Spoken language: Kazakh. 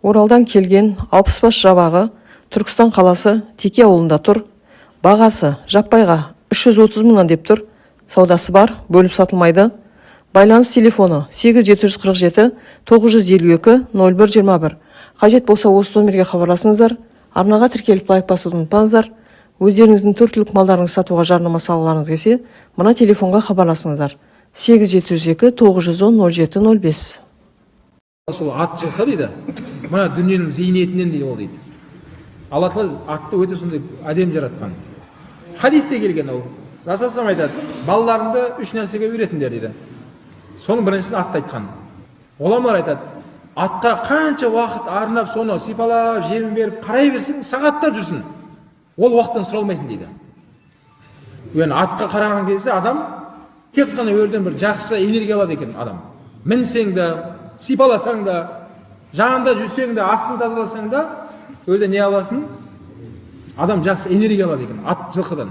Оралдан келген 60 бас жабағы Түркістан қаласы Теке ауылында тұр. Бағасы жаппайға 330 мыңнан деп тұр. Саудасы бар, бөліп сатылмайды. Байланыс телефоны 8747 952 0121. Қажет болса осы номерге хабарласыңыздар. Арнаға тіркеліп лайк басуды ұмытпаңыздар. Өздеріңіздің 4 түлік малдарыңызды сатуға жарнама салуларыңыз келсе, мына телефонға хабарласыңыздар. 8702 910 0705. Сол ат жылқы дейді. Мына дүниенің зейнетінен дейді ол дейді. Алла Тағала атты өте сондай әдемі жаратқан. Хадисте келген ол. Расулullah айтады, балаларыңды 3 нәрсеге үйретіңдер дейді. Соның біріншісін атты айтқан. Ғұламалар айтады, атқа қанша уақыт арнап, соны сипалап, жемін беріп, қарай берсең, сағаттап жүрсін. Ол уақыттан сұралмайсың дейді. Яғни атқа қараған кезде адам тек қана өрден бір жақсы энергия алады екен адам. Мінсең де, сипаласаң да, жанында жүрсең де, астын тазаласаң да, өзі не аласың? Адам жақсы энергия алады екен ат жылқыдан.